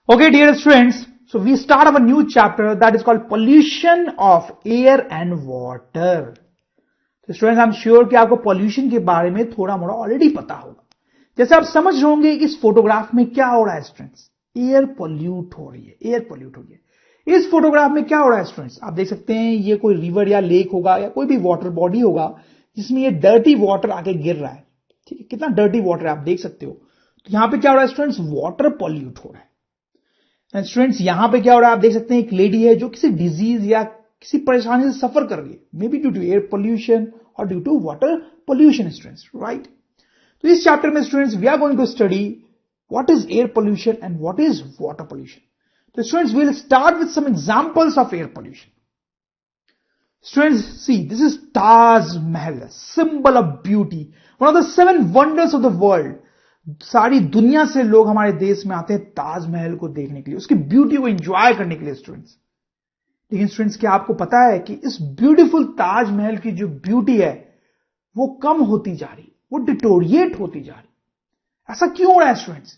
Okay, dear students, so we start our new chapter that is called pollution of air and water. तो students I am sure कि आपको pollution के बारे में थोड़ा मोड़ा ऑलरेडी पता होगा. जैसे आप समझ रहे होंगे कि इस फोटोग्राफ में क्या हो रहा है स्टूडेंट्स, एयर पोल्यूट हो रही है, एयर पोल्यूट हो रही है. इस फोटोग्राफ में क्या हो रहा है स्टूडेंट्स, आप देख सकते हैं ये कोई रिवर या लेक होगा या कोई भी वाटर बॉडी होगा जिसमें ये डर्टी वाटर आके गिर रहा है. ठीक है, कितना डर्टी वाटर है आप देख सकते हो. तो यहां पे क्या हो रहा है स्टूडेंट्स, वाटर पोल्यूट हो रहा है. एंड स्टूडेंट्स यहां पे क्या हो रहा है, आप देख सकते हैं एक लेडी है जो किसी डिजीज या किसी परेशानी से सफर कर रही है, may be due to air pollution और due to water pollution students, right. तो इस चैप्टर में students we are going to study what is air pollution and what is water pollution. तो students we will start with some examples of air pollution. Students see this is Taj Mahal, symbol of beauty, one of the 7 wonders of the world. सारी दुनिया से लोग हमारे देश में आते हैं ताजमहल को देखने के लिए, उसकी ब्यूटी को एंजॉय करने के लिए स्टूडेंट्स. लेकिन स्टूडेंट्स क्या आपको पता है कि इस ब्यूटीफुल ताजमहल की जो ब्यूटी है वो कम होती जा रही, वो डिटोरिएट होती जा रही. ऐसा क्यों हो रहा है स्टूडेंट्स?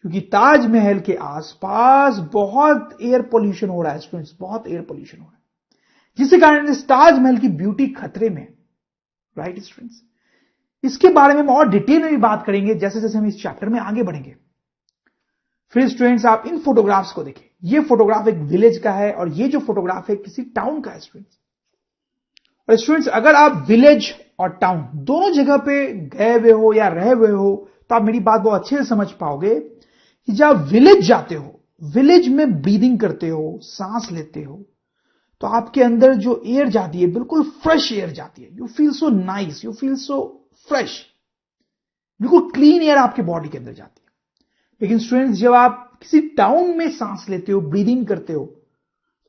क्योंकि ताजमहल के आसपास बहुत एयर पोल्यूशन हो रहा है स्टूडेंट्स, बहुत एयर पोल्यूशन हो रहा है, जिसके कारण इस ताजमहल की ब्यूटी खतरे में, राइट स्टूडेंट्स. इसके बारे में हम और डिटेल में भी बात करेंगे जैसे जैसे हम इस चैप्टर में आगे बढ़ेंगे. फिर स्टूडेंट्स आप इन फोटोग्राफ्स को देखें. ये फोटोग्राफ एक विलेज का है और ये जो फोटोग्राफ है किसी टाउन का है स्टूडेंट्स. और स्टूडेंट्स अगर आप विलेज और टाउन दोनों जगह पे गए हुए हो या रहे हुए हो तो आप मेरी बात बहुत अच्छे से समझ पाओगे कि जब आप विलेज जाते हो, विलेज में ब्रीदिंग करते हो, सांस लेते हो, तो आपके अंदर जो एयर जाती है बिल्कुल फ्रेश एयर जाती है. You feel so nice, you feel so fresh, बिल्कुल क्लीन एयर आपके बॉडी के अंदर जाती है. लेकिन स्टूडेंट्स जब आप किसी टाउन में सांस लेते हो, ब्रीदिंग करते हो,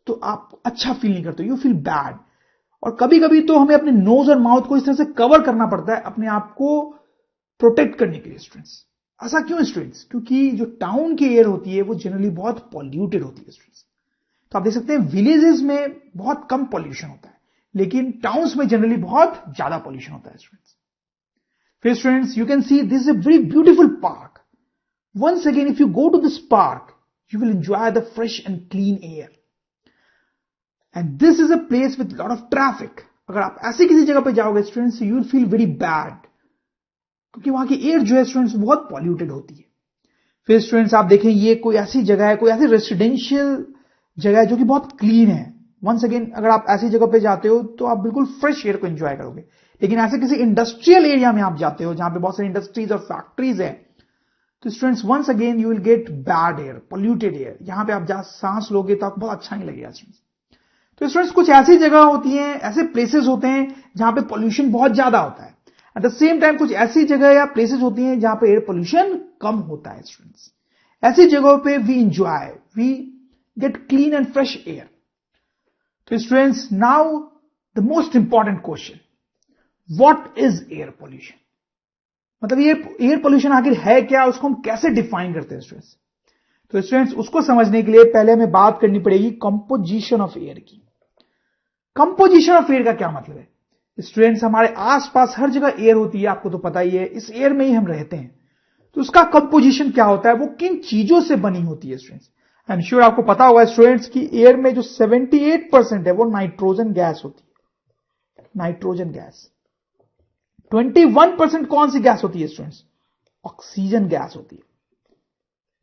तो आप अच्छा फील नहीं करते, यू फील बैड. और कभी कभी तो हमें अपने नोज और माउथ को इस तरह से कवर करना पड़ता है अपने आप को प्रोटेक्ट करने के लिए स्टूडेंट्स. ऐसा क्यों स्टूडेंट्स? क्योंकि जो टाउन की एयर होती है वो जनरली बहुत पॉल्यूटेड होती है स्टूडेंट्स. तो आप देख सकते हैं विलेजेस में बहुत कम पॉल्यूशन होता है, लेकिन टाउन्स में जनरली बहुत ज्यादा पॉल्यूशन होता है स्टूडेंट्स. फिर students you can see this is a very beautiful park. Once again if you go to this park you will enjoy the fresh and clean air. And this is a place with lot of traffic. अगर आप ऐसी किसी जगह पे जाओगे students you will feel very bad, क्योंकि वहां की एयर जो है स्टूडेंट्स बहुत पॉल्यूटेड होती है. फिर स्टूडेंट्स आप देखें ये कोई ऐसी जगह है, कोई ऐसी रेसिडेंशियल जगह है जो कि बहुत क्लीन है. वंस अगेन अगर आप ऐसी जगह पे जाते हो तो आप बिल्कुल फ्रेश एयर को एंजॉय करोगे. लेकिन ऐसे किसी इंडस्ट्रियल एरिया में आप जाते हो जहां पे बहुत सारी इंडस्ट्रीज और फैक्ट्रीज हैं, तो students once again you will get bad air, polluted air. यहां पे आप जहां सांस लोगे तो आपको बहुत अच्छा नहीं लगेगा स्टूडेंट्स. तो स्टूडेंट्स कुछ ऐसी जगह होती हैं, ऐसे प्लेसेस होते हैं जहां पे पोल्यूशन बहुत ज्यादा होता है. एट द सेम टाइम कुछ ऐसी जगह या प्लेसेस होती हैं जहां पे एयर पोल्यूशन कम होता है स्टूडेंट्स. ऐसी जगहों पे we enjoy, we get clean and fresh air. तो students now the most important question, what is air pollution? मतलब ये एयर पोल्यूशन आखिर है क्या, उसको हम कैसे डिफाइन करते हैं स्टूडेंट्स? तो स्टूडेंट्स उसको समझने के लिए पहले हमें बात करनी पड़ेगी कंपोजिशन ऑफ एयर की. कंपोजिशन ऑफ एयर का क्या मतलब है? स्टूडेंट्स हमारे आसपास हर जगह एयर होती है, आपको तो पता ही है, इस एयर में ही हम रहते हैं. तो उसका कंपोजिशन क्या होता है, वो किन चीजों से बनी होती है स्टूडेंट्स? आई एम श्योर आपको पता होगा स्टूडेंट्स की एयर में जो 78% है वो नाइट्रोजन गैस होती है. Nitrogen gas. 21% कौन सी गैस होती है स्टूडेंट्स? ऑक्सीजन गैस होती है.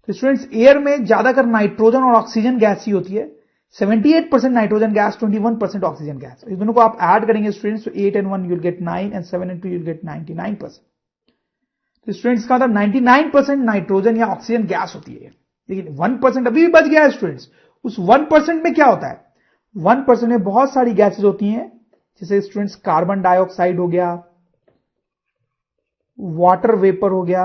तो स्टूडेंट्स एयर में ज्यादातर नाइट्रोजन और ऑक्सीजन गैस ही होती है. 78% नाइट्रोजन गैस, 21% ऑक्सीजन गैस. इस दोनों को आप ऐड करेंगे स्टूडेंट्स, तो 8 and 1 you will gate 9 and 7 and 2 you will gate 99%. तो स्टूडेंट्स का मतलब 99% नाइट्रोजन या ऑक्सीजन गैस होती है. लेकिन 1% अभी भी बच गया है स्टूडेंट्स. उस 1% में क्या होता है? 1% में बहुत सारी गैसेज होती हैं, जैसे स्टूडेंट्स कार्बन डाइऑक्साइड हो गया, वाटर वेपर हो गया,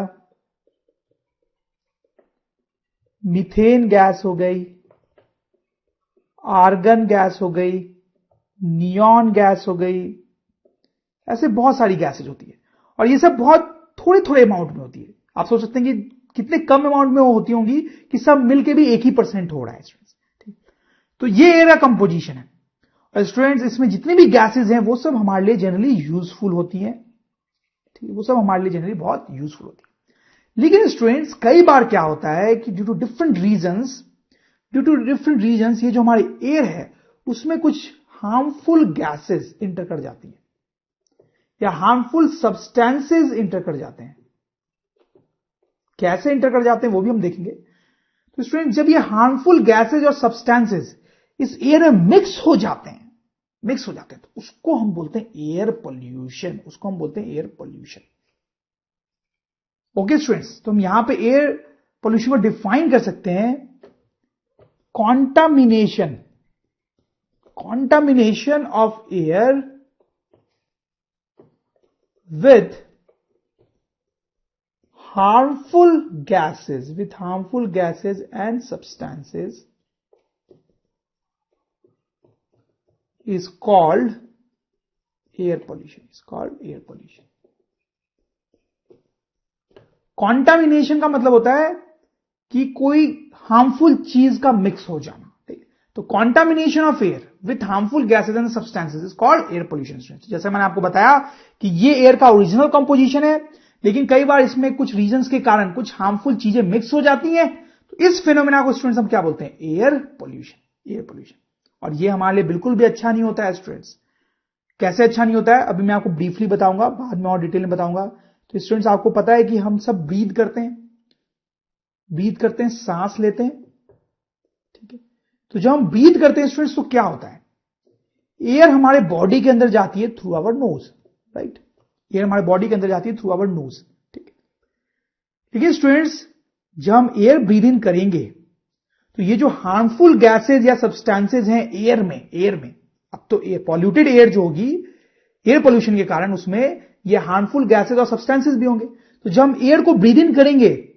मीथेन गैस हो गई, आर्गन गैस हो गई, नियॉन गैस हो गई. ऐसे बहुत सारी गैसेज होती है और ये सब बहुत थोड़े थोड़े अमाउंट में होती है. आप सोच सकते हैं कि कितने कम अमाउंट में होती होंगी कि सब मिलके भी 1% हो रहा है स्टूडेंट्स. तो ये एयर का कंपोजिशन है. और स्टूडेंट्स इसमें जितनी भी गैसेज हैं वो सब हमारे लिए जनरली यूजफुल होती हैं. वो सब हमारे लिए जनरली बहुत यूजफुल होती है. लेकिन स्टूडेंट्स कई बार क्या होता है कि ड्यू टू डिफरेंट रीजंस ये जो हमारी एयर है उसमें कुछ हार्मफुल गैसेस इंटर कर जाती है या हार्मफुल सब्सटेंसेस इंटर कर जाते हैं। कैसे इंटर कर जाते हैं वो भी हम देखेंगे। तो स्टूडेंट जब ये हार्मफुल गैसेज और सब्सटेंसेस इस एयर में मिक्स हो जाते हैं तो उसको हम बोलते हैं एयर पोल्यूशन। ओके स्टूडेंट्स, तो हम यहां पे एयर पोल्यूशन को डिफाइन कर सकते हैं contamination of air with harmful gases and substances is called air pollution. Contamination का मतलब होता है कि कोई हार्मफुल चीज का मिक्स हो जाना। तो contamination of air with harmful gases and substances is called air pollution. जैसे मैंने आपको बताया कि ये एयर का ओरिजिनल कंपोजिशन है, लेकिन कई बार इसमें कुछ रीजंस के कारण कुछ हार्मफुल चीजें मिक्स हो जाती हैं, तो इस फिनोमेना को स्टूडेंट्स हम क्या बोलते हैं? Air pollution. और ये हमारे लिए बिल्कुल भी अच्छा नहीं होता है स्टूडेंट्स। कैसे अच्छा नहीं होता है अभी मैं आपको ब्रीफली बताऊंगा, बाद में और डिटेल में बताऊंगा। तो स्टूडेंट्स आपको पता है कि हम सब ब्रीथ करते हैं, सांस लेते हैं, ठीक है। तो जब हम ब्रीथ करते हैं स्टूडेंट्स तो क्या होता है? एयर हमारे बॉडी के अंदर जाती है through our nose, right. Air हमारे बॉडी के अंदर जाती है थ्रू आवर नोज, ठीक है। लेकिन स्टूडेंट्स जब हम एयर ब्रीथ इन करेंगे तो ये जो हार्मफुल गैसेज या सब्सटेंसेज हैं एयर में, अब तो एयर पॉल्यूटेड एयर जो होगी एयर पोल्यूशन के कारण उसमें ये हार्मफुल गैसेज और सब्सटेंसेज भी होंगे। तो जब हम एयर को ब्रीथ इन करेंगे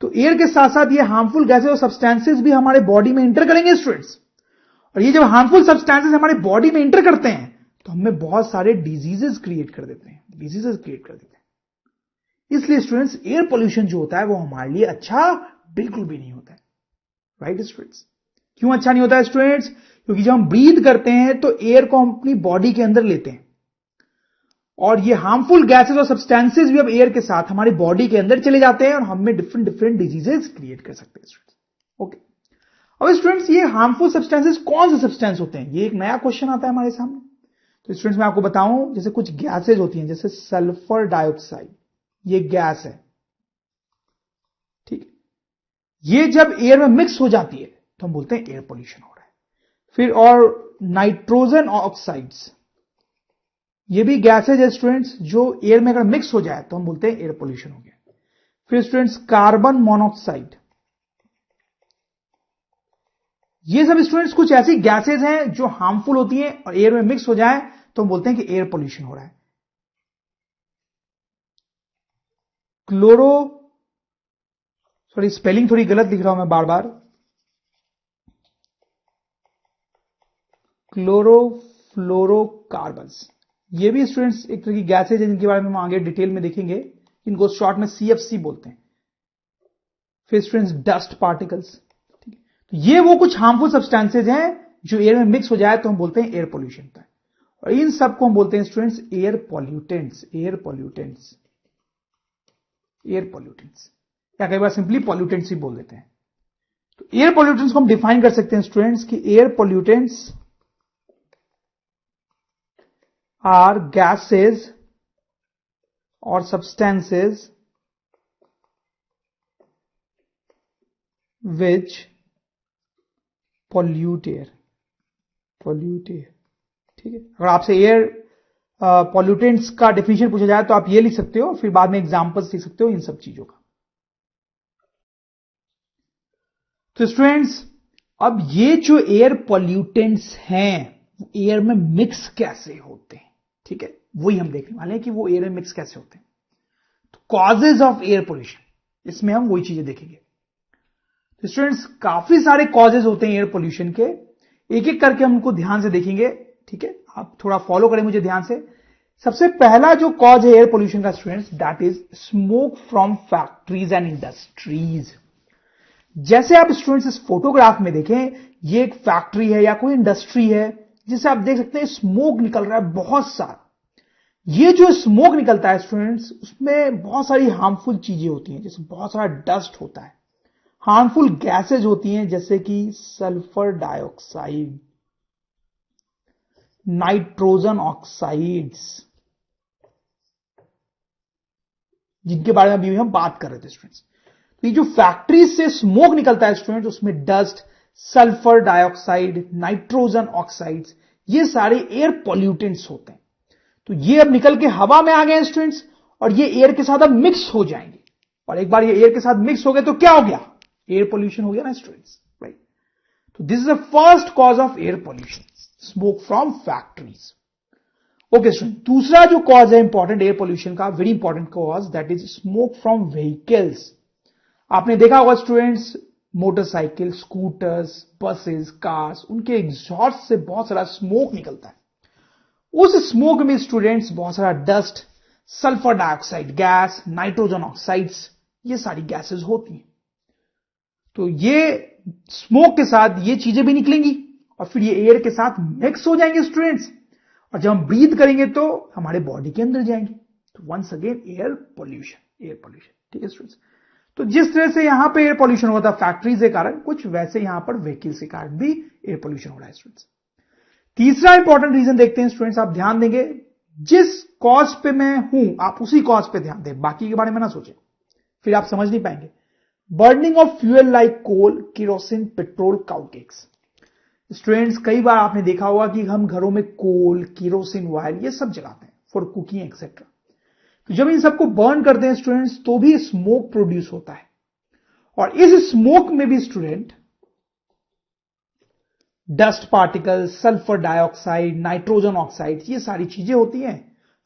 तो एयर के साथ साथ ये हार्मफुल गैसेज और सब्सटेंसेज भी हमारे बॉडी में एंटर करेंगे स्टूडेंट्स। और ये जब हार्मफुल सब्सटेंसेज हमारे बॉडी में एंटर करते हैं तो हमें बहुत सारे डिजीजेस क्रिएट कर देते हैं। इसलिए स्टूडेंट्स एयर पोल्यूशन जो होता है वो हमारे लिए अच्छा बिल्कुल भी नहीं होता है, राइट स्टूडेंट्स। क्यों अच्छा नहीं होता है स्टूडेंट्स? क्योंकि जब हम ब्रीथ करते हैं तो एयर को हम अपनी बॉडी के अंदर लेते हैं और ये हार्मफुल गैसेस और सब्सटेंसेस भी अब एयर के साथ हमारी बॉडी के अंदर चले जाते हैं और हमें डिफरेंट डिजीजेस क्रिएट कर सकते हैं स्टूडेंट्स। ओके, अब स्टूडेंट्स ये हार्मफुल सब्सटेंसेस कौन से सब्सटेंस होते हैं? ये एक नया क्वेश्चन आता है हमारे सामने। तो स्टूडेंट्स मैं आपको बताऊं, जैसे कुछ गैसेज होती हैं, जैसे सल्फर डाइऑक्साइड, ये गैस है, ठीक है। ये जब एयर में मिक्स हो जाती है तो हम बोलते हैं एयर पोल्यूशन हो रहा है। फिर और नाइट्रोजन ऑक्साइड्स, ये भी गैसेज है स्टूडेंट्स, जो एयर में अगर मिक्स हो जाए तो हम बोलते हैं एयर पोल्यूशन हो गया। फिर स्टूडेंट्स कार्बन मोनोऑक्साइड, ये सब स्टूडेंट्स कुछ ऐसी गैसेज हैं जो हार्मफुल होती हैं और एयर में मिक्स हो जाए तो हम बोलते हैं कि एयर पोल्यूशन हो रहा है। स्पेलिंग थोड़ी गलत लिख रहा हूं मैं बार बार, क्लोरोफ्लोरोकार्बन्स, ये भी स्टूडेंट्स एक तरह की गैसेज है जिनके बारे में हम आगे डिटेल में देखेंगे, इनको शॉर्ट में CFC बोलते हैं। फिर स्टूडेंट्स डस्ट पार्टिकल्स, ठीक है। तो ये वो कुछ हार्मफुल सब्सटेंसेज हैं जो एयर में मिक्स हो जाए तो हम बोलते हैं एयर पोल्यूशन होता है। और इन सब को हम बोलते हैं स्टूडेंट्स एयर पोल्यूटेंट्स, या कई बार सिंपली पोल्यूटेंट्स ही बोल देते हैं। तो एयर पोल्यूटेंट्स को हम डिफाइन कर सकते हैं स्टूडेंट्स कि एयर पोल्यूटेंट्स आर गैसेज और सब्सटेंसेज which pollute air, ठीक है। अगर आपसे एयर पॉल्यूटेंट्स का डेफिनेशन पूछा जाए तो आप ये लिख सकते हो, फिर बाद में एग्जांपल्स लिख सकते हो इन सब चीजों का। तो स्टूडेंट्स अब ये जो एयर पॉल्यूटेंट्स हैं एयर में मिक्स कैसे होते हैं, ठीक है, वही हम देखने वाले हैं कि वो एयर में मिक्स कैसे होते हैं। तो कॉजेज ऑफ एयर पोल्यूशन, इसमें हम वही चीजें देखेंगे। तो स्टूडेंट्स काफी सारे कॉजेज होते हैं एयर पोल्यूशन के, एक एक करके हम उनको ध्यान से देखेंगे, ठीक है। आप थोड़ा फॉलो करें मुझे ध्यान से। सबसे पहला जो कॉज है एयर पोल्यूशन का students, that is smoke from factories and industries. जैसे आप स्टूडेंट्स इस फोटोग्राफ में देखें, ये एक फैक्ट्री है या कोई इंडस्ट्री है जिसे आप देख सकते हैं स्मोक निकल रहा है बहुत सारा। ये जो स्मोक निकलता है स्टूडेंट्स, उसमें बहुत सारी हार्मफुल चीजें होती हैं, जैसे बहुत सारा डस्ट होता है, हार्मफुल गैसेज होती हैं जैसे कि सल्फर डाइऑक्साइड, नाइट्रोजन ऑक्साइड्स, जिनके बारे में अभी हम बात कर रहे थे स्टूडेंट्स। तो ये जो फैक्ट्रीज से स्मोक निकलता है स्टूडेंट्स, उसमें dust, sulphur dioxide, nitrogen oxides, ये सारे एयर पॉल्यूटेंट्स होते हैं। तो ये अब निकल के हवा में आ गए स्टूडेंट्स, और ये एयर के साथ अब मिक्स हो जाएंगे, और एक बार ये एयर के साथ मिक्स हो गए तो क्या हो गया, एयर पॉल्यूशन हो गया ना स्टूडेंट्स, राइट। तो this is the first cause of air pollution, smoke from factories. Okay student, दूसरा जो कॉज है इंपॉर्टेंट एयर पॉल्यूशन का, very important cause, that is smoke from vehicles. आपने देखा होगा students, motorcycle, scooters, buses, cars, उनके exhaust से बहुत सारा स्मोक निकलता है। उस स्मोक में स्टूडेंट्स बहुत सारा dust, sulphur dioxide gas, nitrogen oxides, ये सारी गैसेस होती हैं। तो ये स्मोक के साथ ये चीजें भी निकलेंगी और फिर ये एयर के साथ मिक्स हो जाएंगे स्टूडेंट्स, और जब हम ब्रीथ करेंगे तो हमारे बॉडी के अंदर जाएंगे। तो वंस अगेन एयर पॉल्यूशन, ठीक है स्टूडेंट्स। तो जिस तरह से यहां पे एयर पॉल्यूशन होता है फैक्ट्रीज के कारण, कुछ वैसे यहां पर व्हीकल्स के कारण भी एयर पॉल्यूशन हो रहा है स्टूडेंट्स। तीसरा इंपॉर्टेंट रीजन देखते हैं स्टूडेंट्स, आप ध्यान देंगे, जिस कॉज पे मैं हूं आप उसी कॉज पे ध्यान दें, बाकी के बारे में ना सोचें, फिर आप समझ नहीं पाएंगे। Burning of fuel like coal, kerosene, petrol, cow cakes. Students, कई बार आपने देखा होगा कि हम घरों में कोल, केरोसिन ऑयल ये सब जलाते हैं फॉर कुकिंग एक्सेट्रा। तो जब इन सबको बर्न करते हैं स्टूडेंट्स तो भी स्मोक प्रोड्यूस होता है, और इस स्मोक में भी student dust particle, sulphur dioxide, nitrogen oxide, ये सारी चीजें होती हैं,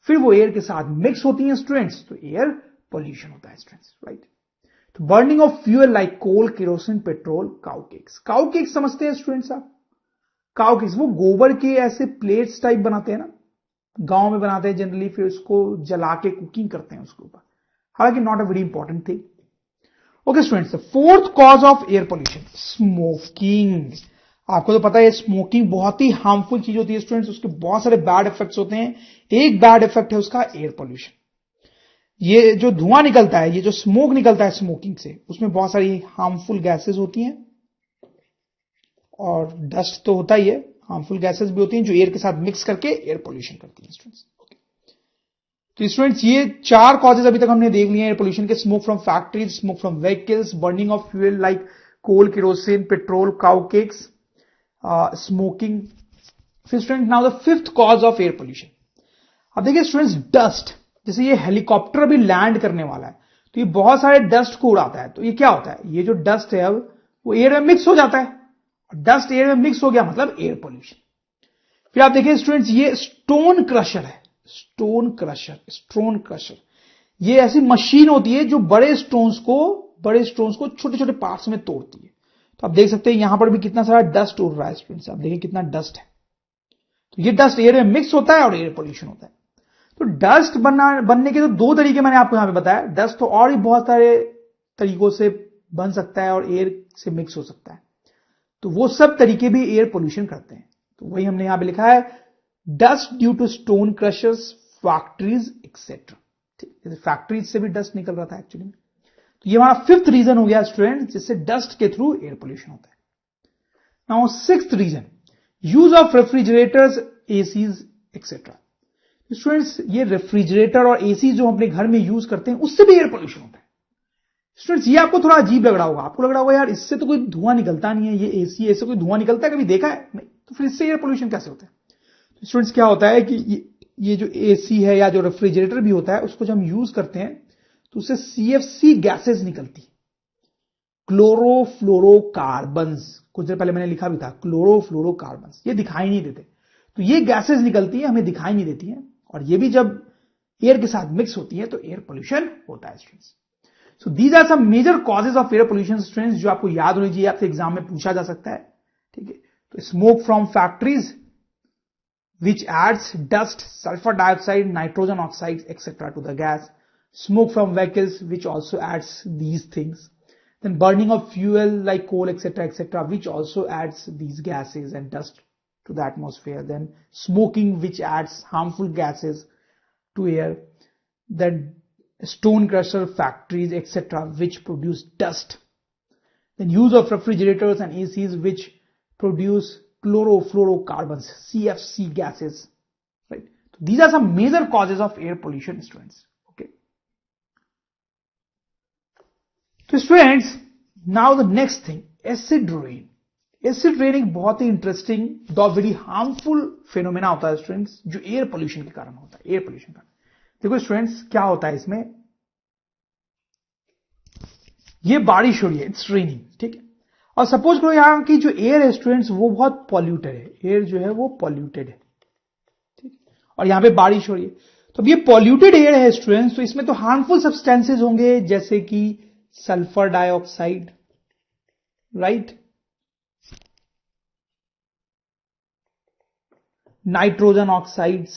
फिर वो एयर के साथ मिक्स होती हैं स्टूडेंट्स, तो एयर पॉल्यूशन होता है स्टूडेंट्स, राइट। तो burning of fuel like coal, kerosene, petrol, cow cakes. Cow cakes समझते हैं स्टूडेंट्स आप? काउकेक्स वो गोबर के ऐसे प्लेट्स टाइप बनाते हैं ना, गांव में बनाते हैं जनरली, फिर उसको जला के कुकिंग करते हैं उसके ऊपर, हालांकि not a very important thing. Okay students, fourth cause of air pollution, smoking. आपको तो पता है स्मोकिंग बहुत ही हार्मफुल चीज होती है स्टूडेंट्स, उसके बहुत सारे बैड इफेक्ट्स होते हैं। एक बैड इफेक्ट है उसका एयर पॉल्यूशन। ये जो धुआं निकलता है, ये जो स्मोक निकलता है स्मोकिंग से, उसमें बहुत सारी हार्मफुल गैसेस होती हैं, और डस्ट तो होता ही है, हार्मफुल गैसेस भी होती हैं जो एयर के साथ मिक्स करके एयर पॉल्यूशन करती हैं स्टूडेंट्स। तो स्टूडेंट्स, ये 4 कॉजेज अभी तक हमने देख लिए एयर पॉल्यूशन के, smoke from factories, smoke from vehicles, burning of fuel like coal, kerosene, petrol, cow cakes, smoking. फिर student, now the fifth cause of air pollution. अब देखिए स्टूडेंट्स, डस्ट। जैसे ये हेलीकॉप्टर भी लैंड करने वाला है तो ये बहुत सारे डस्ट को उड़ाता है, तो ये क्या होता है, ये जो डस्ट है अब वो एयर में मिक्स हो जाता है, डस्ट एयर में मिक्स हो गया मतलब एयर पॉल्यूशन। फिर आप देखिए स्टूडेंट्स, ये स्टोन क्रशर है, स्टोन क्रशर। ये ऐसी मशीन होती है जो बड़े स्टोन्स को छोटे छोटे पार्ट्स में तोड़ती है। तो आप देख सकते हैं यहां पर भी कितना सारा डस्ट उड़ रहा है स्टूडेंट्स, आप देखिए कितना डस्ट है। तो ये डस्ट एयर में मिक्स होता है और एयर पॉल्यूशन होता है। तो डस्ट बनने के तो 2 तरीके मैंने आपको यहां पे बताया, डस्ट तो और भी बहुत सारे तरीकों से बन सकता है और एयर से मिक्स हो सकता है, तो वो सब तरीके भी एयर पॉल्यूशन करते हैं। तो वही हमने यहां पे लिखा है, dust due to stone crushers, factories etcetera. ठीक, फैक्ट्रीज से भी डस्ट निकल रहा था एक्चुअली। तो ये हमारा 5th रीजन हो गया स्टूडेंट, जिससे डस्ट के थ्रू एयर पॉल्यूशन होता है। Now 6th reason, use of refrigerators, ACs etcetera. Students, ये रेफ्रिजरेटर और एसी जो हम अपने घर में यूज करते हैं उससे भी एयर पॉल्यूशन होता है। स्टूडेंट्स, ये आपको थोड़ा अजीब लग रहा होगा, आपको लग रहा होगा यार इससे तो कोई धुआं निकलता नहीं है, ये एसी ऐसे कोई धुआं निकलता है, कभी देखा है? नहीं, तो फिर इससे एयर पॉल्यूशन कैसे होता है? तो स्टूडेंट्स, क्या होता है कि ये जो एसी है या जो रेफ्रिजरेटर भी होता है, उसको जब हम यूज करते हैं तो उससे सीएफसी गैसेज निकलती है, क्लोरोफ्लोरोकार्बन्स। कुछ देर पहले मैंने लिखा भी था क्लोरोफ्लोरोकार्बन्स, ये दिखाई नहीं देते, तो ये गैसेज निकलती है, हमें दिखाई नहीं देती हैं, और ये भी जब एयर के साथ मिक्स होती है तो एयर पॉल्यूशन होता है students. So these are some major causes of air pollution students, जो आपको याद होनी चाहिए, आपसे एग्जाम में पूछा जा सकता है। ठीक है, तो smoke from factories which adds dust, sulfur dioxide, nitrogen oxides, etc. to the gas. Smoke from vehicles, which also adds these things. Then burning of fuel like coal, etc., which also adds these gases and dust to the atmosphere. Then smoking, which adds harmful gases to air, then stone crusher factories, etc., which produce dust. Then use of refrigerators and ACs which produce chlorofluorocarbons, CFC gases, right? So these are some major causes of air pollution, students. Okay. So students, now the next thing, acid rain. Acid rain एक बहुत ही interesting दो very harmful phenomena होता है students, जो air pollution के कारण होता है, एयर पोल्यूशन का। देखो स्टूडेंट्स क्या होता है इसमें, ये बारिश हो रही है, इट्स रेनिंग, ठीक है, और सपोज करो यहां की जो एयर है स्टूडेंट्स वो बहुत पॉल्यूटेड है, एयर जो है वो पॉल्यूटेड है, ठीक, और यहां पे बारिश हो रही है, तो अब ये पॉल्यूटेड एयर है स्टूडेंट्स, तो इसमें तो हार्मफुल सब्सटेंसेज होंगे जैसे कि sulphur dioxide, right, nitrogen oxides,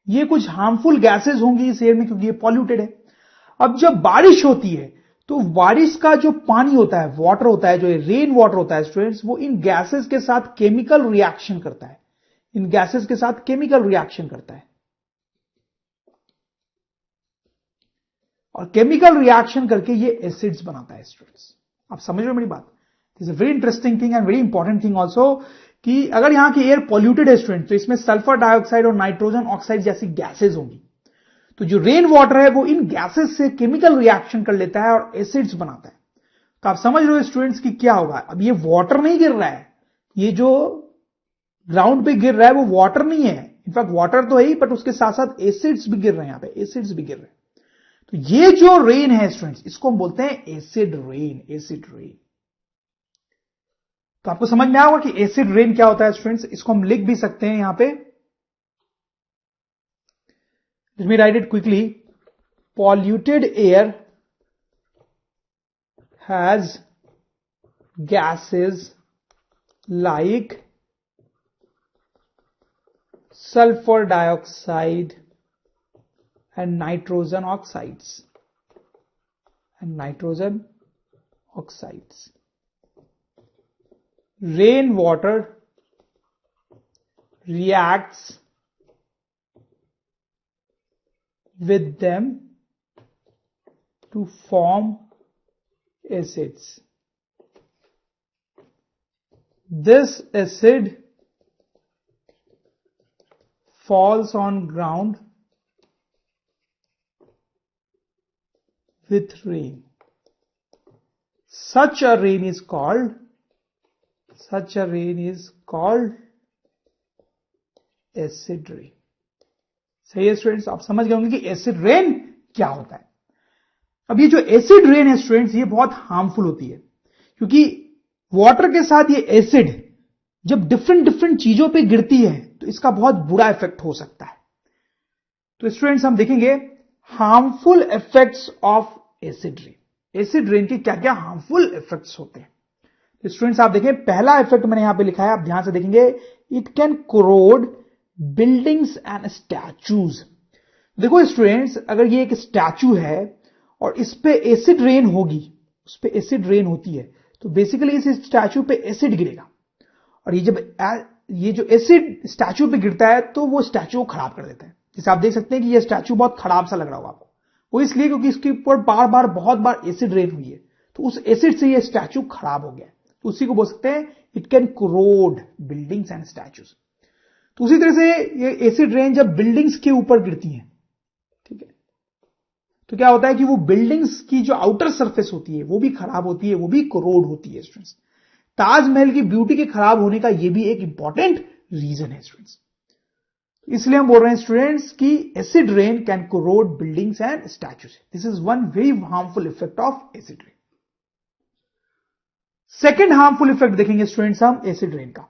ये कुछ हार्मफुल गैसेस होंगी इस एयर में क्योंकि ये पॉल्यूटेड है। अब जब बारिश होती है तो बारिश का जो पानी होता है, वाटर होता है, जो रेन वाटर होता है स्टूडेंट्स, वो इन गैसेस के साथ केमिकल रिएक्शन करता है, इन गैसेस के साथ केमिकल रिएक्शन करता है, और केमिकल रिएक्शन करके ये एसिड्स बनाता है स्टूडेंट्स। आप समझ रहे हो मेरी बात? Is a very interesting thing and very important thing also, कि अगर यहां की एयर पॉल्यूटेड है स्टूडेंट तो इसमें सल्फर डाइऑक्साइड और नाइट्रोजन ऑक्साइड जैसी गैसेज होंगी, तो जो रेन वाटर है वो इन गैसेज से केमिकल रिएक्शन कर लेता है और एसिड्स बनाता है। तो आप समझ रहे हो स्टूडेंट्स कि क्या होगा, अब ये वाटर नहीं गिर रहा है, ये जो ग्राउंड पे गिर रहा है वो वाटर नहीं है, इनफैक्ट वाटर तो है ही बट उसके साथ साथ एसिड्स भी गिर रहे हैं, यहां पे एसिड्स भी गिर रहे हैं। तो ये जो रेन है स्टूडेंट्स, इसको हम बोलते हैं एसिड रेन, एसिड रेन। तो आपको समझ में आएगा कि एसिड रेन क्या होता है स्टूडेंट्स, इसको हम लिख भी सकते हैं यहां पे, let me right it quickly, polluted air has gases like sulphur dioxide and nitrogen oxides, Rainwater reacts with them to form acids. This acid falls on ground with rain. Such a rain is called acid rain. सही है students, आप समझ गए होंगे कि acid rain क्या होता है। अब ये जो एसिड रेन है स्टूडेंट्स, ये बहुत हार्मफुल होती है, क्योंकि वाटर के साथ ये एसिड जब डिफरेंट चीजों पे गिरती है तो इसका बहुत बुरा इफेक्ट हो सकता है। तो स्टूडेंट्स हम देखेंगे harmful effects of acid rain. Acid rain के क्या क्या हार्मफुल इफेक्ट्स होते हैं। तो स्टूडेंट्स आप देखें, पहला इफेक्ट मैंने यहां पे लिखा है, आप ध्यान से देखेंगे, it can corrode buildings and statues. देखो स्टूडेंट्स, अगर ये एक स्टैचू है और इस पे एसिड रेन होगी, उस पे एसिड रेन होती है, तो बेसिकली इस स्टैचू पे एसिड गिरेगा, और ये जो एसिड स्टैचू पे गिरता है तो वो स्टैचू को खराब कर देता है। जैसे आप देख सकते हैं कि ये स्टैचू बहुत खराब सा लग रहा होगा आपको, वो इसलिए क्योंकि इसके ऊपर बहुत बार एसिड रेन हुई है, तो उस एसिड से ये स्टैचू खराब हो गया, तो उसी को बोल सकते हैं it can corrode buildings and statues. तो उसी तरह से ये एसिड रेन जब बिल्डिंग्स के ऊपर गिरती है, ठीक है, तो क्या होता है कि वो बिल्डिंग्स की जो आउटर सरफेस होती है वो भी खराब होती है, वो भी कोरोड होती है स्टूडेंट्स। ताजमहल की ब्यूटी के खराब होने का ये भी एक इंपॉर्टेंट रीजन है स्टूडेंट्स। इसलिए हम बोल रहे हैं स्टूडेंट्स कि acid rain can corrode buildings and statues. This is one very harmful effect of acid rain. Second harmful effect देखेंगे स्टूडेंट्स हम एसिड रेन का।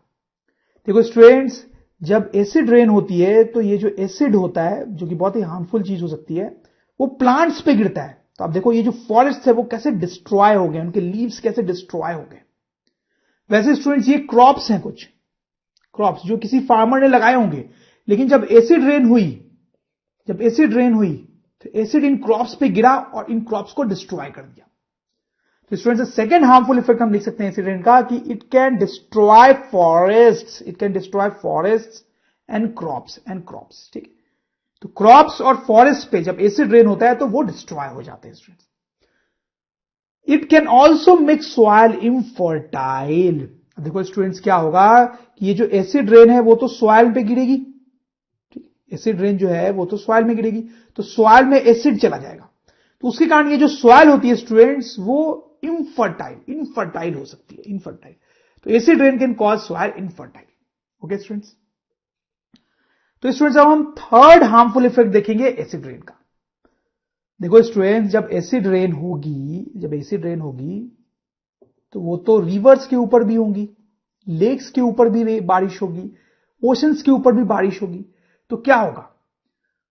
देखो स्टूडेंट्स, जब एसिड रेन होती है तो ये जो एसिड होता है, जो कि बहुत ही हार्मफुल चीज हो सकती है, वो प्लांट्स पे गिरता है। तो आप देखो ये जो फॉरेस्ट है वो कैसे डिस्ट्रॉय हो गए, उनके लीव्स कैसे डिस्ट्रॉय हो गए। वैसे स्टूडेंट्स ये क्रॉप्स हैं, कुछ क्रॉप्स जो किसी फार्मर ने लगाए होंगे, लेकिन जब एसिड रेन हुई तो एसिड इन क्रॉप्स पे गिरा और इन क्रॉप्स को डिस्ट्रॉय कर दिया। तो स्टूडेंट्स सेकंड हार्मफुल इफेक्ट हम लिख सकते हैं एसिड रेन का कि it can destroy forests and crops, ठीक है। तो क्रॉप्स और फॉरेस्ट पे जब एसिड रेन होता है तो वो डिस्ट्रॉय हो जाते हैं students. It can also make soil infertile. देखो स्टूडेंट्स क्या होगा कि ये जो एसिड रेन है वो तो सॉइल पे गिरेगी, एसिड रेन जो है वो तो सॉइल में गिरेगी, तो सॉइल में एसिड चला जाएगा, तो उसके कारण ये जो सॉइल होती है स्टूडेंट्स वो इनफर्टाइल हो सकती है, इनफर्टाइल। तो acid rain can cause soil infertile. Okay students, तो स्टूडेंट्स अब हम थर्ड हार्मफुल इफेक्ट देखेंगे एसिड रेन का। देखो स्टूडेंट्स जब एसिड रेन होगी तो वो तो रिवर्स के ऊपर भी होंगी, लेक्स के ऊपर भी बारिश होगी, ओशंस के ऊपर भी बारिश होगी। तो क्या होगा,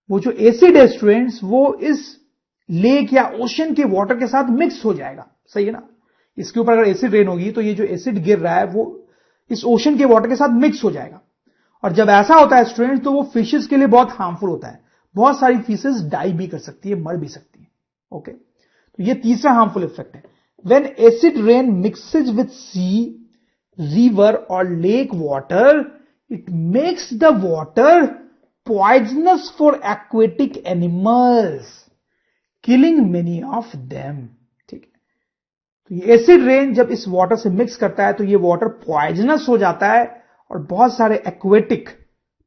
वो जो एसिड है स्टूडेंट्स वो इस लेक या ओशन के वाटर के साथ मिक्स हो जाएगा, सही है ना। इसके ऊपर अगर एसिड रेन होगी तो ये जो एसिड गिर रहा है वो इस ओशन के वाटर के साथ मिक्स हो जाएगा, और जब ऐसा होता है स्टूडेंट्स तो वो फिशेस के लिए बहुत हार्मफुल होता है, बहुत सारी फिशेस डाई भी कर सकती है, मर भी सकती है। ओके, तो ये तीसरा हार्मफुल इफेक्ट है। When acid rain mixes with sea, river और lake water, it makes the water poisonous for aquatic animals, killing many of them. ठीक है, तो ये एसिड रेन जब इस वाटर से मिक्स करता है तो ये वाटर पॉइजनस हो जाता है और बहुत सारे एक्वेटिक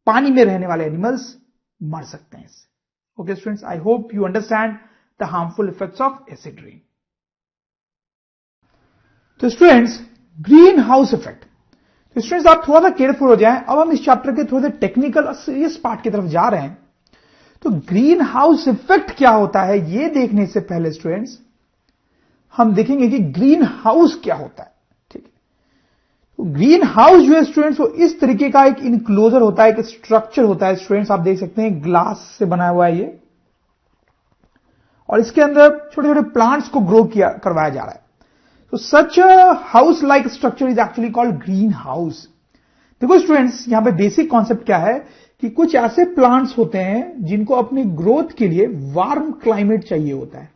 पानी में रहने वाले एनिमल्स मर सकते हैं इससे। Okay students, I hope you understand the harmful effects of acid rain. तो स्टूडेंट्स ग्रीन हाउस इफेक्ट, तो स्टूडेंट्स आप थोड़ा सा केयरफुल हो जाएं। अब हम इस चैप्टर के थोड़े टेक्निकल और सीरियस पार्ट की तरफ जा रहे हैं। तो ग्रीन हाउस इफेक्ट क्या होता है ये देखने से पहले स्टूडेंट्स हम देखेंगे कि ग्रीन हाउस क्या होता है। ठीक है, तो ग्रीन हाउस जो है स्टूडेंट्स वो इस तरीके का एक इनक्लोजर होता है, एक स्ट्रक्चर होता है स्टूडेंट्स। आप देख सकते हैं ग्लास से बना हुआ है ये, और इसके अंदर छोटे छोटे प्लांट्स को ग्रो करवाया जा रहा है। तो such a house like structure is actually called green house. देखो स्टूडेंट्स यहां पे बेसिक कॉन्सेप्ट क्या है कि कुछ ऐसे प्लांट्स होते हैं जिनको अपनी ग्रोथ के लिए वार्म क्लाइमेट चाहिए होता है,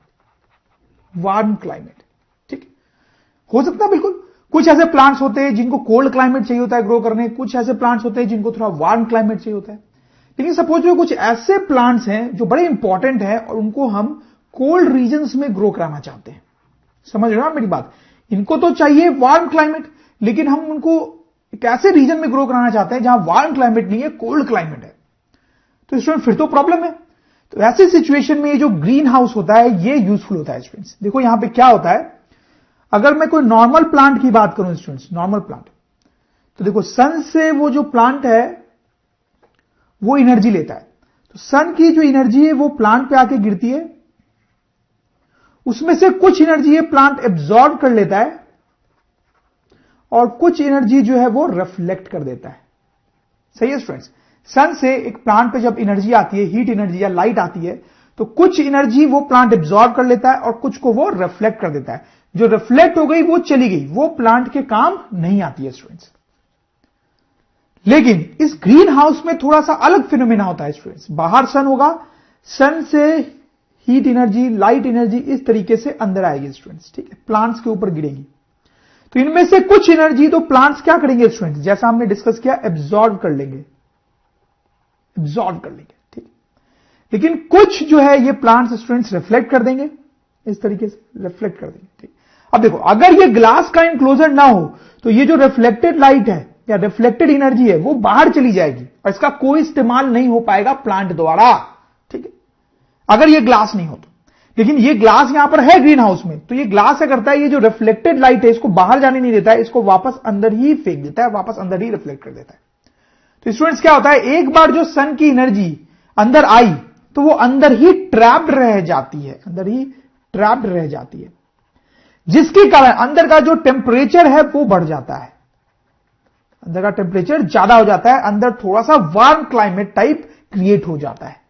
वार्म क्लाइमेट। ठीक हो सकता है बिल्कुल, कुछ ऐसे प्लांट्स होते हैं जिनको कोल्ड क्लाइमेट चाहिए होता है ग्रो करने, कुछ ऐसे प्लांट्स होते हैं जिनको थोड़ा वार्म क्लाइमेट चाहिए होता है। लेकिन सपोज कुछ ऐसे प्लांट्स हैं जो बड़े इंपॉर्टेंट हैं और उनको हम कोल्ड रीजन्स में ग्रो कराना चाहते हैं। समझ रहे हो ना मेरी बात, इनको तो चाहिए वार्म क्लाइमेट, लेकिन हम उनको एक ऐसे रीजन में ग्रो कराना चाहते हैं जहां वार्म क्लाइमेट नहीं है, कोल्ड क्लाइमेट है। तो स्टूडेंट फिर तो प्रॉब्लम है। तो ऐसी सिचुएशन में ये जो ग्रीन हाउस होता है ये यूजफुल होता है स्टूडेंट्स। देखो यहां पे क्या होता है, अगर मैं कोई नॉर्मल प्लांट की बात करूं स्टूडेंट्स, नॉर्मल प्लांट, तो देखो सन से वो जो प्लांट है वो एनर्जी लेता है। तो सन की जो एनर्जी है वो प्लांट पे आके गिरती है, उसमें से कुछ एनर्जी ये प्लांट एब्जॉर्ब कर लेता है और कुछ एनर्जी जो है वो रिफ्लेक्ट कर देता है। सही है स्टूडेंट्स, सन से एक प्लांट पे जब एनर्जी आती है, हीट एनर्जी या लाइट आती है, तो कुछ एनर्जी वो प्लांट एब्जॉर्ब कर लेता है और कुछ को वो रिफ्लेक्ट कर देता है। जो रिफ्लेक्ट हो गई वो चली गई, वो प्लांट के काम नहीं आती है स्टूडेंट्स। लेकिन इस ग्रीन हाउस में थोड़ा सा अलग फिनोमेना होता है स्टूडेंट्स। बाहर सन होगा, सन से हीट एनर्जी, लाइट एनर्जी इस तरीके से अंदर आएगी स्टूडेंट्स। ठीक है, प्लांट्स के ऊपर गिरेगी। तो इनमें से कुछ एनर्जी तो प्लांट्स क्या करेंगे स्टूडेंट्स, जैसा हमने डिस्कस किया, एब्जॉर्ब कर लेंगे, एब्जॉर्ब कर लेंगे। ठीक, लेकिन कुछ जो है ये प्लांट्स स्टूडेंट्स रिफ्लेक्ट कर देंगे, इस तरीके से रिफ्लेक्ट कर देंगे। ठीक, अब देखो अगर ये ग्लास का इंक्लोजर ना हो तो ये जो रिफ्लेक्टेड लाइट है या रिफ्लेक्टेड एनर्जी है वो बाहर चली जाएगी और इसका कोई इस्तेमाल नहीं हो पाएगा प्लांट द्वारा। ठीक है, अगर ये ग्लास नहीं हो तो। लेकिन ये ग्लास यहां पर है ग्रीन हाउस में, तो ये ग्लास क्या करता है, ये जो रिफ्लेक्टेड लाइट है इसको बाहर जाने नहीं देता है, इसको वापस अंदर ही फेंक देता है, वापस अंदर ही रिफ्लेक्ट कर देता है। तो स्टूडेंट्स क्या होता है, एक बार जो सन की एनर्जी अंदर आई तो वो अंदर ही ट्रैप्ड रह जाती है, अंदर ही ट्रैप्ड रह जाती है, जिसके कारण अंदर का जो टेम्परेचर है वो बढ़ जाता है, अंदर का टेम्परेचर ज्यादा हो जाता है, अंदर थोड़ा सा वार्म क्लाइमेट टाइप क्रिएट हो जाता है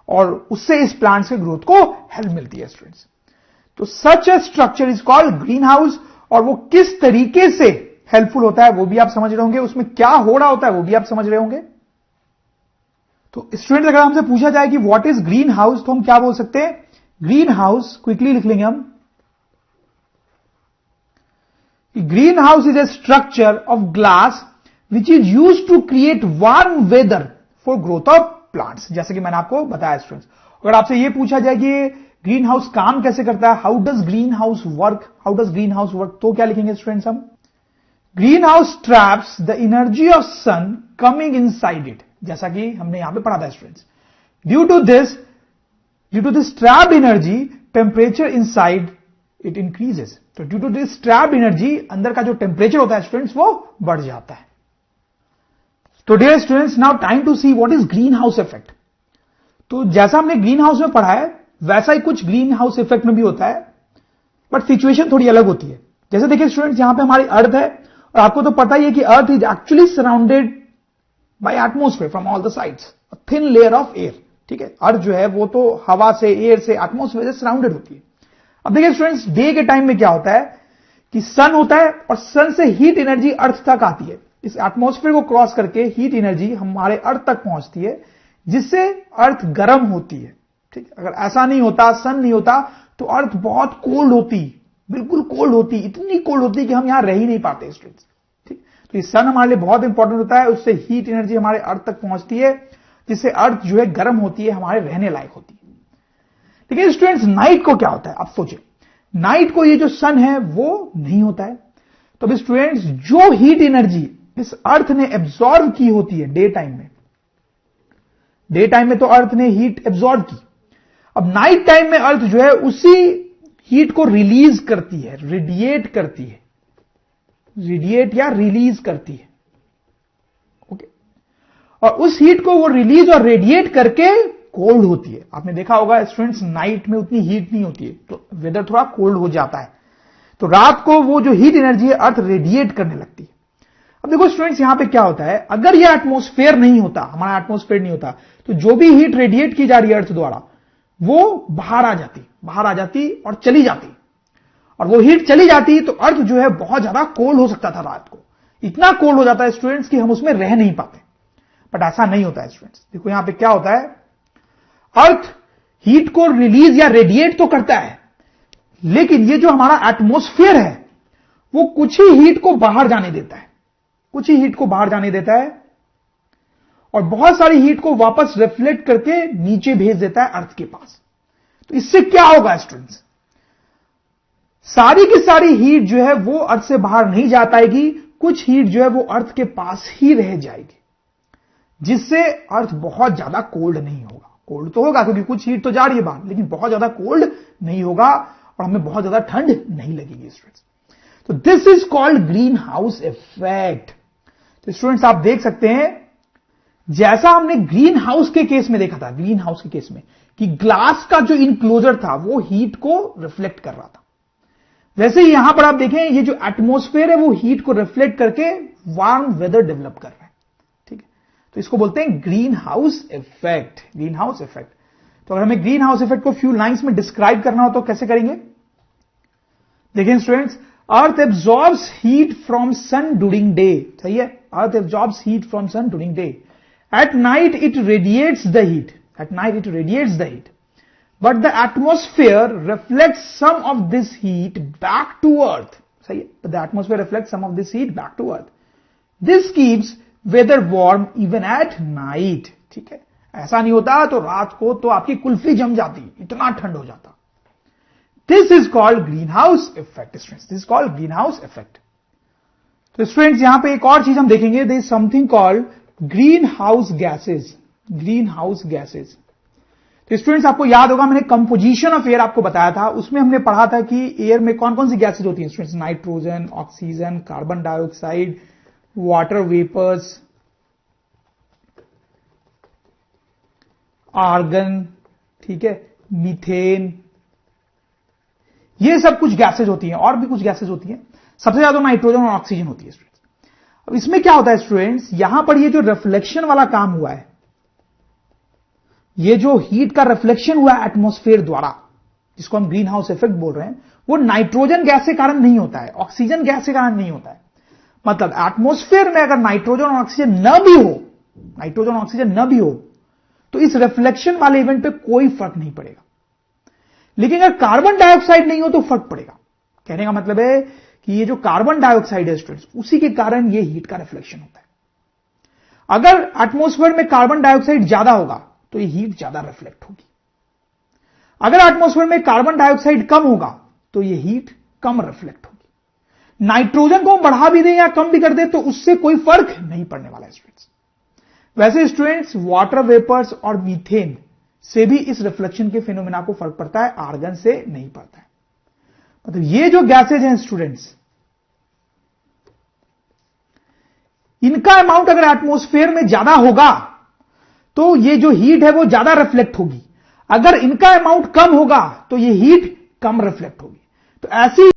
और उससे इस प्लांट्स के ग्रोथ को हेल्प मिलती है स्टूडेंट्स। तो such a structure is called green house, और वो किस तरीके से हेल्पफुल होता है वो भी आप समझ रहे होंगे, उसमें क्या हो रहा होता है वो भी आप समझ रहे होंगे। तो स्टूडेंट अगर हमसे पूछा जाए कि व्हाट इज ग्रीन हाउस तो हम क्या बोल सकते हैं, ग्रीन हाउस क्विकली लिख लेंगे हम, green house is a structure of glass which is use to create warm weather for growth of plants. जैसे कि मैंने आपको बताया स्टूडेंट्स, अगर आपसे यह पूछा जाए कि ग्रीन हाउस काम कैसे करता है, how does green house work, how does green house work, तो क्या लिखेंगे स्टूडेंट्स हम, green house traps the energy of sun coming inside it. जैसा कि हमने यहां पे पढ़ा था students, due to this trapped energy temperature inside it increases. तो due to this trapped energy अंदर का जो टेम्परेचर होता है स्टूडेंट्स वो बढ़ जाता है। तो dear students, now time to see what is green house effect. तो जैसा हमने ग्रीन हाउस में पढ़ा है वैसा ही कुछ ग्रीन हाउस इफेक्ट में भी होता है, बट सिचुएशन थोड़ी अलग होती है। जैसे देखिए स्टूडेंट्स, यहां पे हमारी अर्थ है और आपको तो पता ही है कि earth is actually surrounded by atmosphere from all the sides, a thin layer of air. ठीक है, अर्थ जो है वो तो हवा से, एयर से, एटमॉस्फेयर से सराउंडेड होती है। अब देखिए स्टूडेंट्स, डे के टाइम में क्या होता है कि सन होता है और सन से हीट एनर्जी अर्थ तक आती है। इस एटमॉस्फेयर को क्रॉस करके हीट एनर्जी हमारे अर्थ तक पहुंचती है, जिससे अर्थ गर्म होती है। ठीक है, अगर ऐसा नहीं होता, सन नहीं होता, तो अर्थ बहुत कोल्ड होती, बिल्कुल कोल्ड होती, इतनी कोल्ड होती कि हम यहां रह ही नहीं पाते स्टूडेंट्स। ठीक, तो ये सन हमारे लिए बहुत इंपॉर्टेंट होता है, उससे हीट एनर्जी हमारे अर्थ तक पहुंचती है, जिससे अर्थ जो है गर्म होती है, हमारे रहने लायक होती है। लेकिन स्टूडेंट्स, नाइट को क्या होता है, आप सोचिए, नाइट को ये जो सन है वो नहीं होता है। तो अभी स्टूडेंट्स, जो हीट एनर्जी इस अर्थ ने एब्जॉर्व की होती है डे टाइम में तो अर्थ ने हीट एब्जॉर्व की। अब नाइट टाइम में अर्थ जो है उसी हीट को रिलीज करती है, रेडिएट करती है, रेडिएट या रिलीज करती है। ओके, और उस हीट को वो रिलीज और रेडिएट करके कोल्ड होती है। आपने देखा होगा स्टूडेंट्स, नाइट में उतनी हीट नहीं होती है तो वेदर थोड़ा कोल्ड हो जाता है, तो रात को वो जो हीट एनर्जी है अर्थ रेडिएट करने लगती है। अब देखो स्टूडेंट्स, यहां पे क्या होता है, अगर ये एटमॉस्फेयर नहीं होता, हमारा एटमॉस्फेयर नहीं होता, तो जो भी हीट रेडिएट की जा रही है अर्थ द्वारा वो बाहर आ जाती और चली जाती, और वो हीट चली जाती तो अर्थ जो है बहुत ज्यादा कोल्ड हो सकता था रात को। इतना कोल्ड हो जाता है स्टूडेंट्स कि हम उसमें रह नहीं पाते, बट ऐसा नहीं होता है स्टूडेंट्स। देखो यहां पे क्या होता है, अर्थ हीट को रिलीज या रेडिएट तो करता है, लेकिन ये जो हमारा एटमॉस्फेयर है वो कुछ ही हीट को बाहर जाने देता है, कुछ ही हीट को बाहर जाने देता है, और बहुत सारी हीट को वापस रिफ्लेक्ट करके नीचे भेज देता है अर्थ के पास। तो इससे क्या होगा स्टूडेंट्स, सारी की सारी हीट जो है वो अर्थ से बाहर नहीं जा पाएगी, कुछ हीट जो है वो अर्थ के पास ही रह जाएगी, जिससे अर्थ बहुत ज्यादा कोल्ड नहीं होगा। कोल्ड तो होगा क्योंकि कुछ हीट तो जा रही है बाहर, लेकिन बहुत ज्यादा कोल्ड नहीं होगा और हमें बहुत ज्यादा ठंड नहीं लगेगी स्टूडेंट्स। तो this is called green house effect. तो स्टूडेंट्स, आप देख सकते हैं, जैसा हमने ग्रीन हाउस के केस में देखा था, ग्रीन हाउस के केस में कि ग्लास का जो इनक्लोजर था वो हीट को रिफ्लेक्ट कर रहा था, वैसे ही यहां पर आप देखें ये जो एटमॉस्फेयर है वो हीट को रिफ्लेक्ट करके वार्म वेदर डेवलप कर रहा है। ठीक है, तो इसको बोलते हैं green house effect, green house effect. तो अगर हमें ग्रीन हाउस इफेक्ट को फ्यू लाइंस में डिस्क्राइब करना हो तो कैसे करेंगे, देखिए students, earth absorbs heat from sun during day, सही है, earth absorbs heat from sun during day, at night it radiates the heat, at night it radiates the heat, but the atmosphere reflects some of this heat back to earth, सही है, but the atmosphere reflects some of this heat back to earth. This keeps weather warm even at night. ठीक है, ऐसा नहीं होता तो रात को तो आपकी कुल्फी जम जाती, इतना ठंड हो जाता। This is called greenhouse effect, students. This is called greenhouse effect. तो स्टूडेंट्स, यहां पे एक और चीज हम देखेंगे, there is something called greenhouse gases. Greenhouse gases. तो स्टूडेंट्स, आपको याद होगा मैंने कंपोजिशन ऑफ एयर आपको बताया था, उसमें हमने पढ़ा था कि एयर में कौन कौन सी गैसेज होती हैं students, nitrogen, oxygen, carbon dioxide, water vapours, argon, ठीक है, मीथेन, ये सब कुछ गैसेज होती हैं, और भी कुछ गैसेज होती हैं, सबसे ज्यादा नाइट्रोजन और ऑक्सीजन होती है स्टूडेंट्स। अब इसमें क्या होता है स्टूडेंट्स, यहां पर ये जो रिफ्लेक्शन वाला काम हुआ है, ये जो हीट का रिफ्लेक्शन हुआ है एटमॉस्फेयर द्वारा, जिसको हम ग्रीन हाउस इफेक्ट बोल रहे हैं, वो नाइट्रोजन गैस के कारण नहीं होता है, ऑक्सीजन गैस के कारण नहीं होता है। मतलब एटमॉस्फेयर में अगर नाइट्रोजन और ऑक्सीजन न भी हो, नाइट्रोजन और ऑक्सीजन न भी हो, तो इस रिफ्लेक्शन वाले इवेंट पे कोई फर्क नहीं पड़ेगा। लेकिन अगर कार्बन डाइऑक्साइड नहीं हो तो फर्क पड़ेगा। कहने का मतलब है कि ये जो कार्बन डाइऑक्साइड है स्टूडेंट्स, उसी के कारण ये हीट का रिफ्लेक्शन होता है। अगर एटमॉस्फेयर में कार्बन डाइऑक्साइड ज्यादा होगा तो ये हीट ज्यादा रिफ्लेक्ट होगी। अगर एटमॉस्फेयर में कार्बन डाइऑक्साइड कम होगा तो ये हीट कम रिफ्लेक्ट होगी। नाइट्रोजन को हम बढ़ा भी दें या कम भी कर दें तो उससे कोई फर्क नहीं पड़ने वाला है स्टूडेंट्स। वैसे स्टूडेंट्स वाटर वेपर्स और मीथेन से भी इस रिफ्लेक्शन के फिनोमेना को फर्क पड़ता है, आर्गन से नहीं पड़ता है। मतलब ये जो गैसेज हैं स्टूडेंट्स, इनका अमाउंट अगर एटमॉस्फेयर में ज्यादा होगा तो ये जो हीट है वो ज्यादा रिफ्लेक्ट होगी। अगर इनका अमाउंट कम होगा तो ये हीट कम रिफ्लेक्ट होगी। तो ऐसी